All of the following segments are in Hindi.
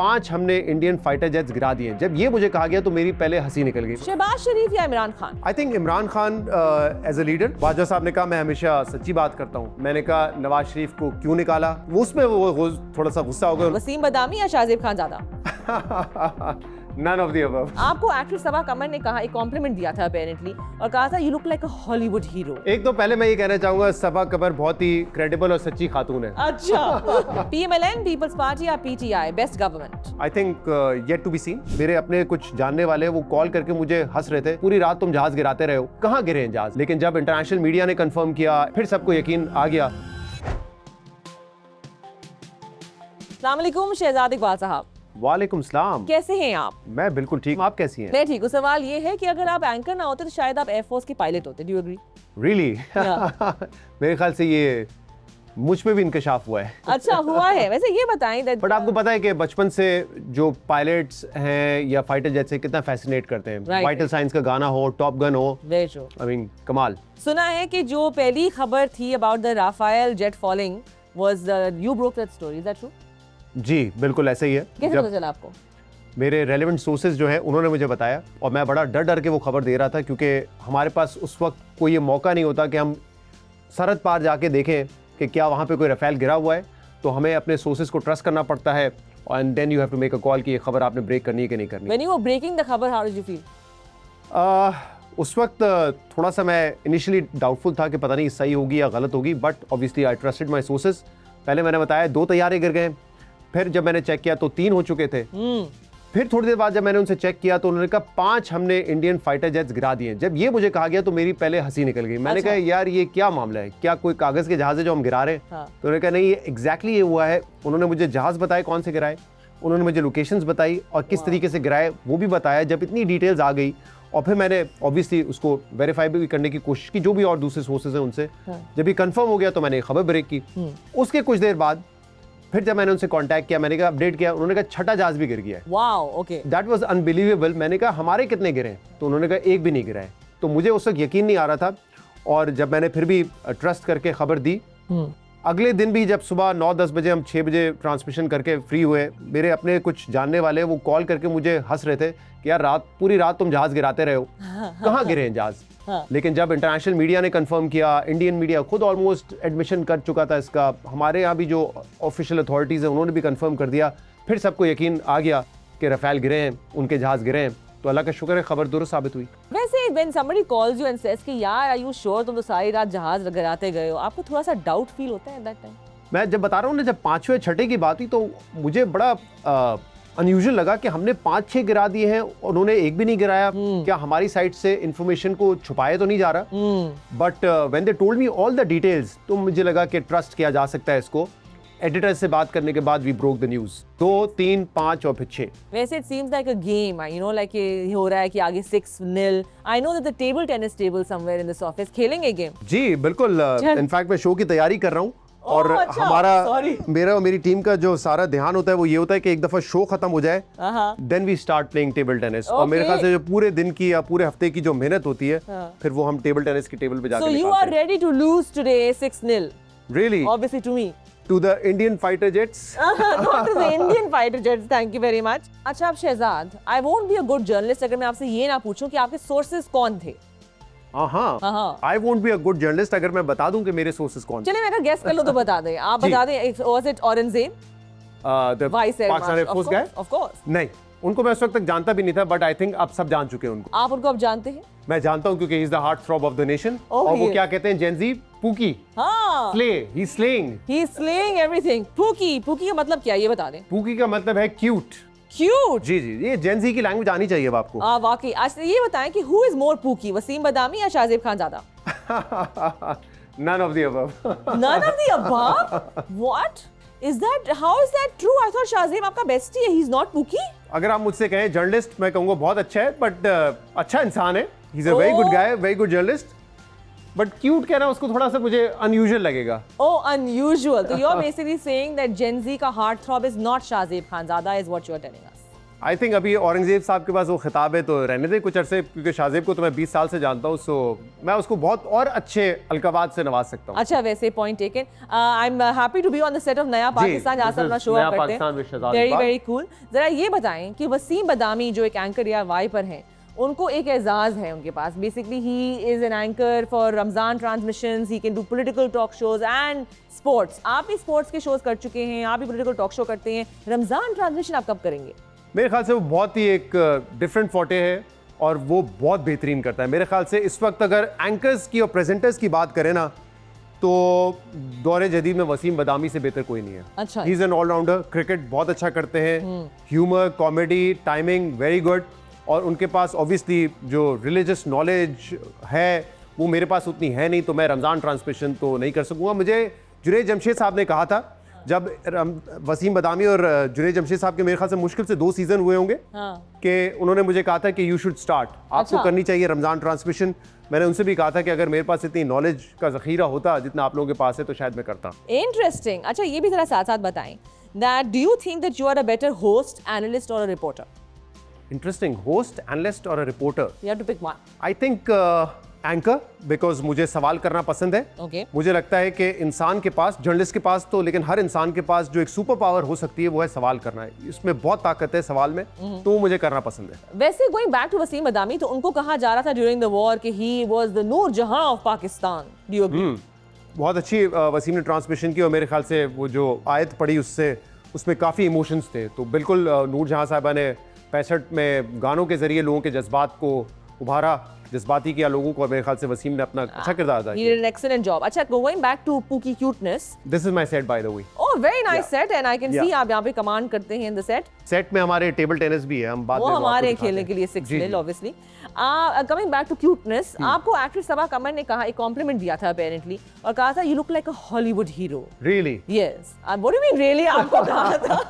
5 हमने इंडियन फाइटर जेट्स गिरा दिए। जब ये मुझे कहा गया तो मेरी पहले हंसी निकल गई। शहबाज शरीफ या Imran Khan? I think Imran Khan as a leader. बादशाह साहब ने कहा मैं हमेशा सच्ची बात करता हूँ। मैंने कहा नवाज शरीफ को क्यों निकाला, उसमें वो थोड़ा सा गुस्सा हो गया। वसीम बदामी या शाहजेब खान ज्यादा? None of the above. आपको एक्ट्रेस सबा कमर ने कहा, एक कॉम्प्लीमेंट दिया था अपेरेंटली और कहा था you look like a Hollywood hero. एक तो पहले मैं ये कहना चाहूंगा सबा कमर बहुत ही क्रेडिबल और सच्ची खातून है। अच्छा। PMLN, पीपल्स पार्टी या PTI, best government? I think yet to be seen. मेरे अपने कुछ जानने वाले वो कॉल करके मुझे हंस रहे थे, पूरी रात तुम जहाज गिराते रहे हो, कहाँ गिरे हैं जहाज? लेकिन जब इंटरनेशनल मीडिया ने कंफर्म किया फिर सबको यकीन आ गया। अस्सलाम वालेकुम शहजाद इकबाल साहब। वालेकुम सलाम। कैसे हैं आप? मैं बिल्कुल ठीक, आप कैसी हैं? मैं ठीक हूँ। सवाल ये है कि अगर आप एंकर ना होते तो शायद आप एयरफोर्स के पायलट होते। Do you agree? रियली? मेरे ख्याल से ये मुझ पे भी इंकशाफ हुआ है। अच्छा हुआ है। वैसे ये बताएं बट आपको पता है कि बचपन से जो पायलट्स हैं या फाइटर जेट से कितना फैसिनेट करते हैं। वाइटल साइंस का गाना हो, टॉप गन हो, आई मीन कमाल। सुना है कि जो पहली खबर थी about the Rafale jet falling was you broke that story. Is that true? जी बिल्कुल ऐसा ही है। कैसे पता चला आपको? मेरे रेलेवेंट सोर्सेज जो है उन्होंने मुझे बताया और मैं बड़ा डर डर के वो खबर दे रहा था, क्योंकि हमारे पास उस वक्त कोई ये मौका नहीं होता कि हम सरहद पार जाके देखें कि क्या वहाँ पे कोई राफेल गिरा हुआ है। तो हमें अपने सोर्सेज को ट्रस्ट करना पड़ता है and then you have to make a call कि ये खबर आपने ब्रेक करनी है कि नहीं करनी। When you were breaking the खबर, हाउ डिड यू फील? उस वक्त थोड़ा सा मैं इनिशियली डाउटफुल था कि पता नहीं सही होगी या गलत होगी, but obviously I trusted my sources. पहले मैंने बताया 2 तैयारे गिर गए, फिर जब मैंने चेक किया तो 3 हो चुके थे। फिर थोड़ी देर बाद जब मैंने उनसे चेक किया तो उन्होंने कहा 5 हमने इंडियन फाइटर जेट्स गिरा दिए। जब ये मुझे कहा गया तो मेरी पहले हंसी निकल गई। मैंने कहा यार ये क्या मामला है, क्या कोई कागज के जहाज है जो हम गिरा रहे हैं? हाँ। तो उन्होंने कहा नहीं ये एग्जैक्टली ये हुआ है। उन्होंने मुझे जहाज बताए कौन से गिराए, उन्होंने मुझे लोकेशंस बताई और किस तरीके से गिराए वो भी बताया। जब इतनी डिटेल्स आ गई और फिर मैंने ऑब्वियसली उसको वेरीफाई भी करने की कोशिश की, जो भी और दूसरे सोर्सेज हैं उनसे। जब ये कंफर्म हो गया तो मैंने खबर ब्रेक की। उसके कुछ देर बाद फिर जब मैंने उनसे कांटेक्ट किया, मैंने कहा अपडेट किया, उन्होंने कहा 6ठा जहाज भी गिर गया है। Wow, okay. That was unbelievable. मैंने कहा हमारे कितने गिरे? तो उन्होंने कहा एक भी नहीं गिरा है। तो मुझे उस वक्त यकीन नहीं आ रहा था और जब मैंने फिर भी ट्रस्ट करके खबर दी, अगले दिन भी जब सुबह 9-10 बजे हम 6 बजे ट्रांसमिशन करके फ्री हुए, मेरे अपने कुछ जानने वाले वो कॉल करके मुझे हंस रहे थे कि यार पूरी रात तुम जहाज गिराते रहे हो, कहाँ गिरे हैं जहाज? लेकिन जब इंटरनेशनल मीडिया ने कंफर्म किया, इंडियन मीडिया खुद ऑलमोस्ट एडमिशन कर चुका था इसका, हमारे यहाँ भी जो ऑफिशियल अथॉरिटीज़ हैं उन्होंने भी कंफर्म कर दिया, फिर सबको यकीन आ गया कि राफेल गिरे हैं, उनके जहाज गिरे हैं। तो अल्लाह का शुक्र है खबर दुरुस्त साबित हुई। वैसे when somebody calls you and says कि यार आर यू श्योर तुम तो सारी रात जहाज गिराते गए हो, आपको थोड़ा सा डाउट फील होता है एट दैट टाइम? मैं जब बता रहा हूँ ना, जब 5वें 6ठे की बात हुई तो मुझे बड़ा अनयूजुअल लगा कि हमने 5-6 गिरा दिए हैं, उन्होंने एक भी नहीं गिराया। क्या हमारी साइड से इंफॉर्मेशन को छुपाया तो नहीं जा रहा? But when they told me all the details तो मुझे लगा कि ट्रस्ट किया जा सकता है इसको। एडिटर से बात करने के बाद वी ब्रोक द न्यूज़। 2, 3, 5 और फिर 6। वैसे it seems like a game, you know, like ये हो रहा है कि आगे 6-0। I know that the table tennis table somewhere in this office खेलेंगे गेम। जी बिल्कुल। इनफैक्ट मैं शो की तैयारी कर रहा हूँ और अच्छा, हमारा मेरा और मेरी टीम का जो सारा ध्यान होता है वो ये होता है कि एक दफा शो खत्म हो जाए, then we start playing table tennis. और मेरे ख्याल से जो पूरे दिन की या पूरे हफ्ते की जो मेहनत होती है, फिर वो हम टेबल टेनिस की टेबल पे जाकर निकालते हैं। So you are ready to lose today 6-0? Really? Obviously to me. To the Indian fighter jets? Not to the Indian fighter jets. Thank you very much. अच्छा अब Shahzad, I won't be a good journalist अगर मैं आपसे ये ना पूछूं कि आपके सोर्सेज कौन थे। हाँ, I won't be a good journalist अगर मैं बता दूं कि मेरे सोर्सेज कौन थे। चलिए मैं अगर गेस कर लो तो बता दें। आप बता दें, was it Aurangzeb? The Pakistan Air Force guy? Of course. नहीं, उनको मैं उस वक्त तक जानता भी नहीं था, बट आई थिंक आप सब जान चुके हैं उनको। आप उनको अब जानते हैं? मैं जानता हूँ क्योंकि he is the heart throb of the nation। और वो क्या कहते हैं जेनजी? पूकी। हाँ। Slay, he's slaying। He's slaying everything। Pookie का मतलब क्या है ये बता दें। पूकी का मतलब है क्यूट। क्यूट? जी, ये जेनजी की लैंग्वेज आनी चाहिए अब आपको। वाकई। आज ये बताएं कि who is more pookie, Wasim बदामी या शाहजेब खान ज्यादा? None of the above। None of the above? What? How is that true? I thought Shahzeb आपका बेस्टी है, he's not पूकी? अगर आप मुझसे कहें जर्नलिस्ट, मैं कहूँगा बहुत अच्छा है, बट अच्छा इंसान है। He's a very good guy, very good journalist। But cute कहना उसको थोड़ा सा मुझे अनयूजुअल लगेगा। Oh, unusual. So you're basically saying that Gen Z का heart throb is not Shahzeb Khan ज़्यादा, is what you're telling us? I think अभी औरंगजेब साहब के पास वो खिताब है तो रहने दे कुछ अरसे, क्योंकि शाहजेब को तो मैं 20 साल से जानता हूँ, सो मैं उसको बहुत और अच्छे अलकाबात से नवाज सकता हूँ। अच्छा, वैसे point taken. I am happy to be on the set of Naya Pakistan, जहाँ से अपना शो आप करते हैं। Very very cool. जरा ये बताएं कि वसीम बदामी जो एक एंकर या वाई पर हैं, उनको एक एजाज है उनके पास। Basically he is an anchor for Ramzan transmissions, he can do political talk shows and sports. आप भी स्पोर्ट्स के शोज कर चुके हैं, आप भी पॉलिटिकल टॉक शो करते हैं, रमजान ट्रांसमिशन आप कब करेंगे? मेरे ख्याल से वो बहुत ही एक डिफरेंट फोटे है और वो बहुत बेहतरीन करता है। मेरे ख्याल से इस वक्त अगर एंकर्स की और प्रेजेंटर्स की बात करें ना, तो दौरे जदीद में वसीम बदामी से बेहतर कोई नहीं है। अच्छा, he is an allrounder, cricket बहुत अच्छा करते हैं, humour, comedy, timing very good, और उनके पास ऑब्वियसली जो रिलीजियस नॉलेज है वो मेरे पास उतनी है नहीं, तो मैं रमज़ान ट्रांसमिशन तो नहीं कर सकूंगा। मुझे जुनैद जमशेद साहब ने कहा था, जब वसीम बदामी और जुनैद जमशेद साहब के मेरे ख्याल से मुश्किल से 2 सीजन हुए होंगे, कि उन्होंने मुझे कहा था कि यू शुड स्टार्ट, आपको करनी चाहिए रमज़ान ट्रांसमिशन। मैंने उनसे भी कहा था कि अगर मेरे पास इतनी नॉलेज का ज़ख़ीरा होता जितना आप लोगों के पास है तो शायद मैं करता। इंटरेस्टिंग। अच्छा, ये भी जरा साथ साथ बताएं, that do you think that you are a better host, analyst और a reporter? Interesting. Host, analyst और reporter? You have to pick one. I think anchor, because मुझे सवाल करना पसंद है। Okay. मुझे लगता है कि इंसान के पास, जर्नलिस्ट के पास तो, लेकिन हर इंसान के पास जो एक सुपर पावर हो सकती है वो है सवाल करना है। इसमें बहुत ताकत है सवाल में, तो वो मुझे करना पसंद है। वैसे गोइंग बैक टू वसीम बदामी, तो उनको कहा जा रहा था ड्यूरिंग द वॉर कि he was the Noor Jahan of Pakistan. Do you agree? बहुत अच्छी वसीम ने ट्रांसमिशन की, और मेरे ख्याल से वो जो आयत पढ़ी उसमें काफ़ी इमोशंस थे। तो बिल्कुल नूर जहां साहिबा ने 65 में गानों के जरिए लोगों के जज्बात को उभारा, जज्बाती किया लोगों को, और मेरे ख्याल से वसीम ने अपना अच्छा किरदार अदा किया। He did an excellent job. अच्छा, going back to Pookie cuteness. This is my set by the way. Oh, very nice set, and I can see आप यहाँ पे कमांड करते हैं in the set. सेट में हमारे टेबल टेनिस भी है, हम बाद में वो हमारे खेलने के लिए 6 मिल obviously. Coming back to cuteness, आपको एक्ट्रेस सबा कमर ने कहा, एक कॉम्प्लीमेंट दिया था apparently, और कहा था you look like a Hollywood hero. Really? Yes. What do you mean really? आपको कहा था?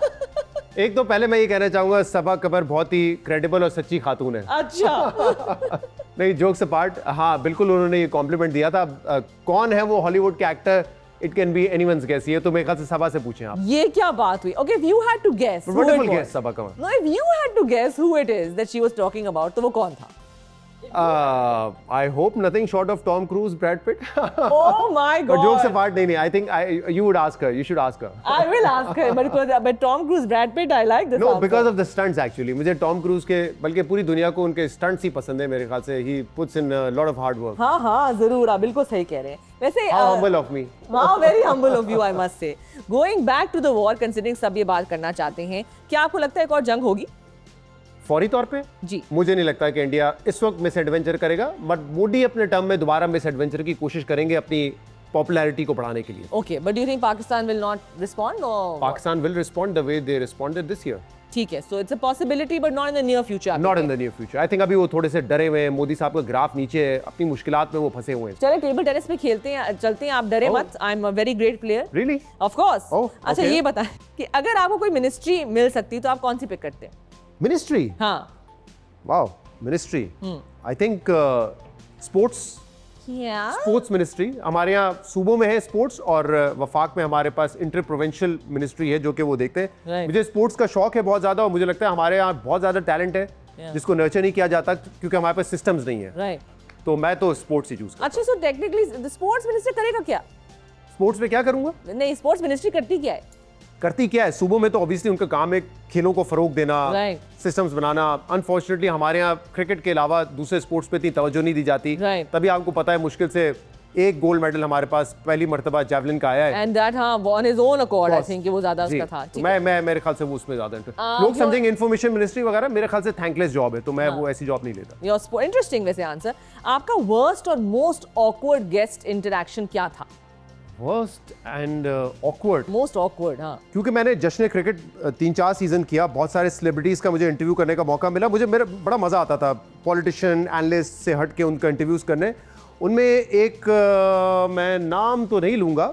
एक तो पहले मैं ये कहना चाहूंगा, सबा कमर बहुत ही क्रेडिबल और सच्ची खातून है। अच्छा। नहीं, जोक्स अपार्ट, हाँ बिल्कुल उन्होंने ये कॉम्प्लीमेंट दिया था। कौन है वो हॉलीवुड के actor, it can be anyone's guess. ये तो मेरे ख्याल से सबा से पूछें आप। ये क्या बात हुई? Okay, if you had to guess who it was. Guess, Saba Qamar. No, if you had to guess who it is that she was talking about, तो वो कौन था? I hope nothing short of Tom Cruise, Brad Pitt. Oh my God! But jokes apart, नहीं, I think you would ask her. You should ask her. I will ask her, but Tom Cruise, Brad Pitt, I like this. No, answer. because of the stunts actually. मुझे Tom Cruise के, बल्कि पूरी दुनिया को उनके stunts ही पसंद है मेरे ख्याल से. He puts in a lot of hard work. हाँ, जरूर, आप बिल्कुल सही कह रहे हैं. वैसे How humble of me. हाँ, very humble of you, I must say. Going back to the war, considering सब ये बात करना चाहते हैं, क्या आपको लगता है एक और जंग होगी? फौरी तौर पे जी मुझे नहीं लगता कि इंडिया इस वक्त मिस एडवेंचर करेगा, बट मोदी अपने टर्म में दोबारा मिस एडवेंचर की कोशिश करेंगे अपनी पॉपुलैरिटी को बढ़ाने के लिए। Okay, but do you think Pakistan will not respond? Pakistan will respond the way they responded this year. ठीक है, so it's a possibility but not in the near future. Not in the near future. I think अभी वो थोड़े से डरे हुए हैं, मोदी साहब का ग्राफ नीचे है, अपनी मुश्किलात में वो फंसे हुए हैं। चले टेबल टेनिस पे खेलते हैं, चलते हैं, आप डरे मत। I am a very great player. Really? Of course. अच्छा, okay. ये बताएं कि अगर आपको कोई मिनिस्ट्री मिल सकती तो आप कौन सी पिक करते हैं? मिनिस्ट्री? हाँ, wow, ministry. I think sports. Sports ministry हमारे यहाँ सूबों में है स्पोर्ट्स, और वफाक में हमारे पास इंटर प्रोविंशियल मिनिस्ट्री है जो कि वो देखते हैं। मुझे स्पोर्ट्स का शौक है बहुत ज़्यादा, और मुझे लगता है हमारे यहाँ बहुत ज़्यादा टैलेंट है जिसको नर्चर नहीं किया जाता क्योंकि हमारे पास सिस्टम्स नहीं है। तो मैं तो स्पोर्ट्स ही चूज करता हूं। अच्छा, सो टेक्निकली स्पोर्ट्स मिनिस्टर करेगा क्या? स्पोर्ट्स में क्या करूंगा? नहीं, स्पोर्ट्स मिनिस्ट्री करती क्या है? करती क्या है? सूबों में तो ऑब्वियसली उनका काम है खेलों को फरोग देना, सिस्टम्स बनाना। अनफॉर्चुनेटली हमारे यहाँ क्रिकेट के अलावा दूसरे स्पोर्ट्स पे इतनी तवज्जो नहीं दी जाती। तभी आपको पता है मुश्किल से एक गोल्ड मेडल हमारे पास पहली मर्तबा जैवलिन का आया है। And that on his own accord, I think वो ज्यादा उसका था। मैं मेरे ख्याल से वो उसमें ज्यादा लोग समझेंगे इंफॉर्मेशन मिनिस्ट्री वगैरह, मेरे ख्याल से थैंकलेस जॉब है, तो मैं वो ऐसी जॉब नहीं लेता। इंटरेस्टिंग वैसे आंसर। आपका वर्स्ट और मोस्ट ऑकवर्ड गेस्ट इंटरेक्शन क्या था? Worst and awkward? Most awkward, हाँ। क्योंकि मैंने जश्न क्रिकेट 3-4 सीजन किया, बहुत सारे सेलिब्रिटीज़ का मुझे इंटरव्यू करने का मौका मिला। मेरा बड़ा मज़ा आता था पॉलिटिशियन, एनालिस्ट से हट के उनका इंटरव्यूज़ करने। उनमें एक मैं नाम तो नहीं लूँगा,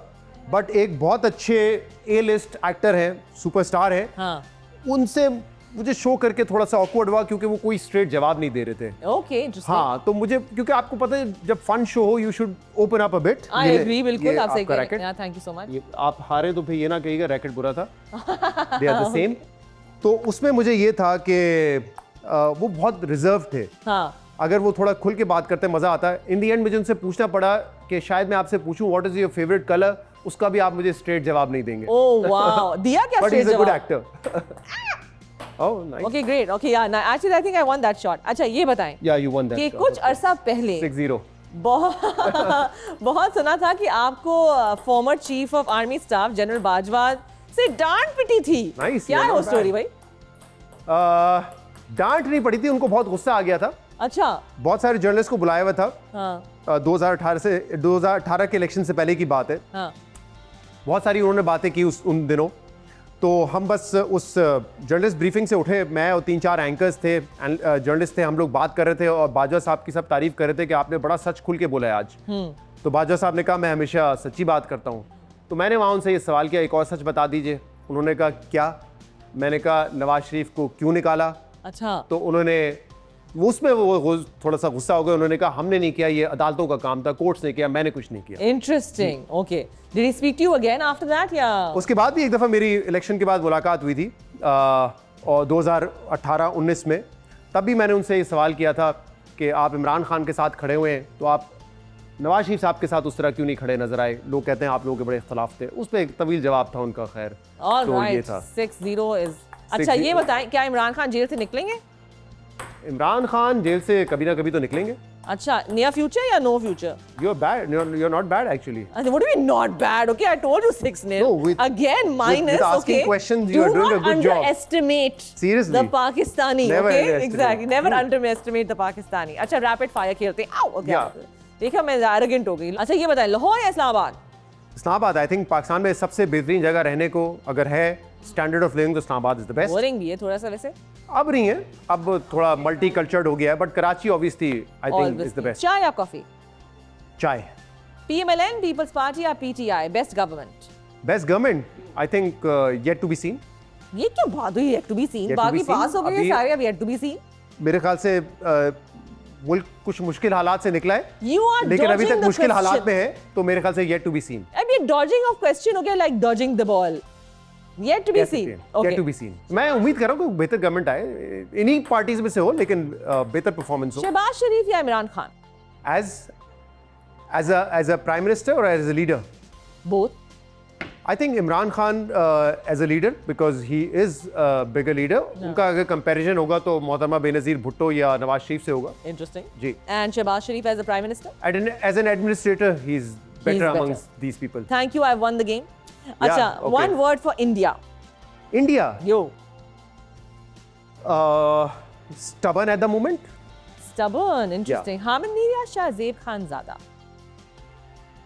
बट एक बहुत अच्छे ए लिस्ट एक्टर हैं, सुपरस्टार हैं। हाँ। उनसे मुझे शो करके थोड़ा सा ऑकवर्ड हुआ क्योंकि वो कोई स्ट्रेट जवाब नहीं दे रहे थे। ओके, हाँ, तो मुझे, क्योंकि आपको पता है जब फन शो हो you should open up a bit. I agree, बिल्कुल आप सही कह रहे हैं। Thank you so much. आप हारे तो फिर ये ना कहिएगा रैकेट बुरा था। They are the same. तो उसमें मुझे ये था कि वो बहुत रिजर्व थे। हाँ। अगर वो थोड़ा खुल के बात करते मजा आता है। इन दी एंड मुझे उनसे पूछना पड़ा कि शायद मैं आपसे पूछूं what is your favourite colour, उसका भी आप मुझे स्ट्रेट जवाब नहीं देंगे। ओह वाओ, दिया क्या but he straight is a good जवाब? Actor. Oh nice. Okay great, okay yeah actually I think I won that shot. अच्छा ये बताएं या यू वन दैट कि कुछ अरसा पहले 6-0 बहुत सुना था कि आपको former chief of army staff general Bajwa से डांट पिटी थी। Nice, क्या है वो स्टोरी भाई? डांट नहीं पड़ी थी, उनको बहुत गुस्सा आ गया था। अच्छा। बहुत सारे जर्नलिस्ट को बुलाया हुआ था। हाँ 2018 के इलेक्शन से पहले की बात है। हाँ। बहुत सारी उन्होंने बातें की उन दिनों। तो हम बस उस जर्नलिस्ट ब्रीफिंग से उठे, मैं और 3-4 एंकर्स थे, जर्नलिस्ट थे, हम लोग बात कर रहे थे और बाजवा साहब की सब तारीफ कर रहे थे कि आपने बड़ा सच खुल के बोला है आज। तो बाजवा साहब ने कहा मैं हमेशा सच्ची बात करता हूँ। तो मैंने वहाँ उनसे ये सवाल किया एक और सच बता दीजिए। उन्होंने कहा क्या? मैंने कहा नवाज शरीफ को क्यों निकाला? अच्छा। तो उन्होंने उसमें वो थोड़ा सा गुस्सा हो गया। उन्होंने कहा हमने नहीं किया, ये अदालतों का काम था, कोर्ट्स ने किया, मैंने कुछ नहीं किया। Interesting, okay. Did he speak to you again after that या? उसके बाद भी एक दफ़ा मेरी इलेक्शन के बाद मुलाकात हुई थी और 2018-19 में। तब भी मैंने उनसे ये सवाल किया था कि आप इमरान खान के साथ खड़े हुए हैं तो आप नवाज शरीफ साहब के साथ उस तरह क्यों नहीं खड़े नजर आए? लोग कहते हैं आप लोगों के बड़े इख्तलाफ थे। उस पर एक तवील जवाब था उनका। खैर तो ये था 6-0 इज। अच्छा ये बताएं क्या इमरान खान जेल से निकलेंगे? इमरान खान जेल से कभी ना कभी तो निकलेंगे। अच्छा, नियर फ्यूचर या no future? You're bad. You're not bad actually. What do you mean not bad? Okay, I told you 6-0. No, with- Again, minus. with asking okay. questions, you are doing a good Do job. not underestimate Seriously. the Pakistani. Never okay, underestimate. exactly. Never underestimate the Pakistani. अच्छा, rapid fire खेलते हैं। Ow, okay. Yeah. देखा मैं arrogant हो गई। अच्छा ये बताएं, लाहौर या इस्लामाबाद? इस्लामाबाद। आई थिंक पाकिस्तान में सबसे बेहतरीन जगह रहने को अगर है स्टैंडर्ड ऑफ लिविंग तो Islamabad is the best. Boring भी है थोड़ा सा वैसे। अब नहीं है, अब थोड़ा मल्टी कल्चर्ड हो गया है, but Karachi obviously I think is the best. चाय या कॉफी? चाय। PMLN, पीपल्स पार्टी या PTI? Best government? Best government I think yet to be seen. ये क्या बात हुई? Yet to be seen? Yet to बाकी be seen? पास हो गए अभी- सारे, अब येट टू बी सीन। मेरे ख्याल से मुल्क कुछ मुश्किल हालात से निकला है, You are लेकिन अभी dodging तक the मुश्किल हालात question. में है, तो मेरे ख्याल से येट टू बी सीन। अब ये डॉजिंग ऑफ क्वेश्चन हो गया, like dodging the ball. Yet to be seen. Yet to be seen. मैं उम्मीद कर रहा हूँ कि बेहतर गवर्नमेंट आए, इन्हीं पार्टीज में से हो, लेकिन बेहतर परफॉर्मेंस हो। शहबाज शरीफ या Imran Khan? As a prime minister और as a leader? Both. I think Imran Khan as a leader because he is a bigger leader. उनका अगर कंपैरिजन होगा तो मोहतरमा बेनज़ीर भुट्टो या नवाज शरीफ से होगा। इंटरेस्टिंग जी। And Shahbaz Sharif as a prime minister? As an administrator, he is better better. amongst these people. Thank you, I won the game. अच्छा, okay. One word for India. India, यो। stubborn at the moment. Stubborn, interesting. Hamid Mir या शाहजेब खानजादा?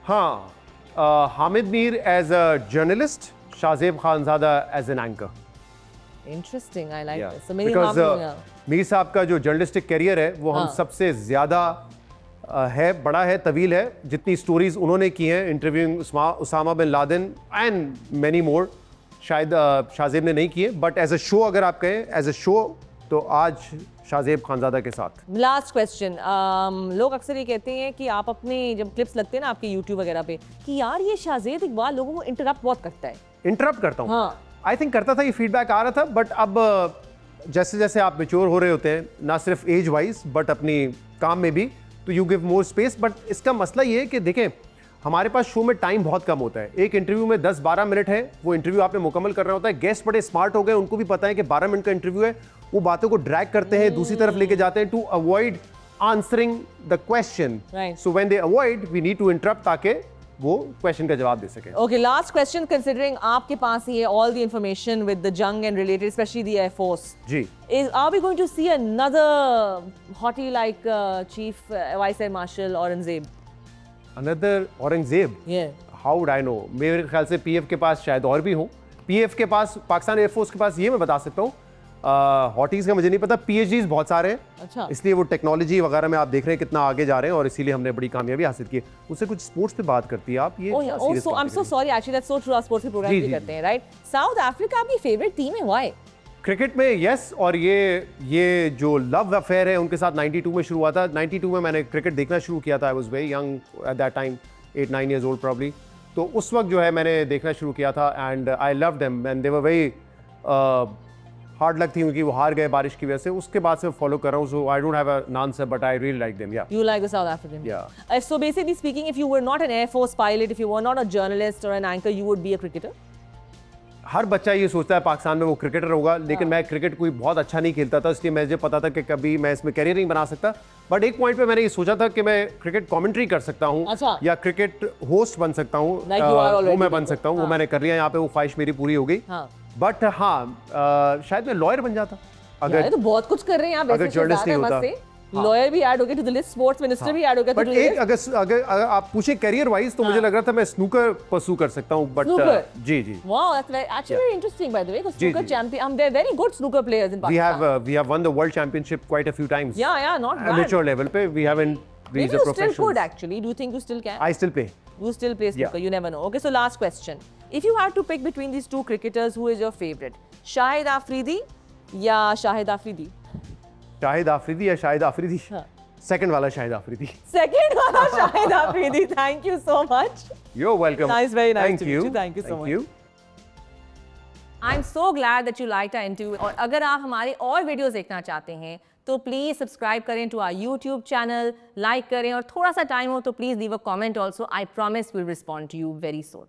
हाँ, Hamid Mir as a journalist, Shahzeb Khanzada as an anchor. Interesting, I like Yeah. This. So मेरी Because मीर साहब का जो जर्नलिस्टिक करियर है वो हम हाँ। सबसे ज़्यादा है, बड़ा है, तवील है। जितनी स्टोरीज उन्होंने की हैं interviewing Osama bin Laden and many more, शायद शाहजेब ने नहीं किए। बट एज अ शो अगर आप कहें एज अ शो तो आज शाहजेब खानज़ादा के साथ। Last question. लोग अक्सर ये कहते हैं कि आप अपने जब क्लिप्स लगते हैं ना आपके यूट्यूब वगैरह पे कि यार ये शाहजेब इकबाल लोगों को इंटरप्ट बहुत करता है। इंटरप्ट करता हूँ? हाँ। आई थिंक करता था, ये फीडबैक आ रहा था। बट अब जैसे जैसे आप मेच्योर हो रहे होते हैं, ना सिर्फ एज वाइज बट अपनी काम में भी, तो you give more space. But इसका मसला ये है कि देखें हमारे पास शो में टाइम बहुत कम होता है। एक इंटरव्यू में 10-12 मिनट है, वो इंटरव्यू आपने मुकम्मल करना होता है। गेस्ट बड़े स्मार्ट हो गए, उनको भी पता है कि 12 मिनट का इंटरव्यू है, वो बातों को ड्रैग करते हैं, दूसरी तरफ लेके जाते हैं to avoid answering the question. Right. So when they avoid we need to interrupt ताकि वो क्वेश्चन का जवाब दे सके। Okay, last question. कंसिडरिंग आपके पास ही है all the information with the जंग and related, specially the air force, जी, are we going to see another hottie like chief vice air marshal Aurangzeb? Another Aurangzeb? How would I know? मेरे ख्याल से पीएफ के पास शायद और भी हो। पीएफ के पास, पाकिस्तान एयरफोर्स के पास, ये मैं बता सकता हूँ। हॉटीज का मुझे नहीं पता। पीएचडीज बहुत सारे हैं। अच्छा। इसलिए वो टेक्नोलॉजी वगैरह में आप देख रहे हैं कितना आगे जा रहे हैं और इसीलिए हमने बड़ी कामयाबी हासिल की है। उससे कुछ स्पोर्ट्स पे बात करती है आप, ये Oh yeah, oh so I'm so sorry actually, that's so true, आप स्पोर्ट्स के प्रोग्राम जी, भी जी, करते हैं, राइट? साउथ अफ्रीका आपकी फेवरेट टीम है, व्हाई? क्रिकेट में यस, और ये जो लव अफेयर है उनके साथ 92 में शुरू हुआ था। 92 में मैंने क्रिकेट देखना शुरू किया था। I was very young at that time, 8-9 years old probably। तो उस वक्त जो है मैंने देखना शुरू किया था and I love them and they were very hard luck थी क्योंकि वो हार गए बारिश की वजह से, उसके बाद से फॉलो कर रहा हूँ. So I don't have an answer but I really like them. Yeah You like the South African? Yeah. So basically speaking, if you were not an Air Force pilot, if you were not a journalist or an anchor, you would be a cricketer? हर बच्चा ये सोचता है पाकिस्तान में वो क्रिकेटर होगा, लेकिन मैं क्रिकेट कोई बहुत अच्छा नहीं खेलता था, इसलिए मुझे पता था कि कभी मैं इसमें करियर नहीं बना सकता. बट एक पॉइंट पे मैंने ये सोचा था कि मैं क्रिकेट कमेंट्री कर सकता हूँ. अच्छा. या क्रिकेट होस्ट बन सकता हूँ. Like you are already वो मैं बन सकता हूँ. वो मैंने कर लिया, यहाँ पे वो ख्वाहिश मेरी पूरी हो गई. बट हाँ, शायद मैं लॉयर बन जाता अगर. तो बहुत कुछ कर रहे हैं आप. अगर जर्नलिस्ट नहीं होता. लॉयर भी ऐड हो गया to the list, sports minister भी ऐड हो गया. बट एक अगर आप पूछे करियर वाइज तो मुझे लग रहा था मैं स्नूकर परस्यू कर सकता हूं. बट जी जी. Wow, that's actually very interesting by the way. Snooker champion, they are very good snooker players in Pakistan. We have won the world championship quite a few times. Yeah not bad. Amateur level पे we haven't reached a professional. Still could actually. Do you think you still can? I still play. You still play snooker. You never know. Okay, so last question. If you had to pick between these two cricketers, who is your favorite? Shahid Afridi या Shahid Afridi? शाहिद आफरीदी या शाहिद आफरीदी? सेकंड वाला शाहिद आफरीदी. Second वाला Shahid Afridi. Thank you so much. You're welcome. Nice, very nice. Thank you. Thank you so much. You. I'm so glad that you liked our interview. और अगर आप हमारे और वीडियोस देखना चाहते हैं तो प्लीज सब्सक्राइब करें to our YouTube channel, like करें और थोड़ा सा टाइम हो तो please leave a comment also. I promise will respond to you very soon.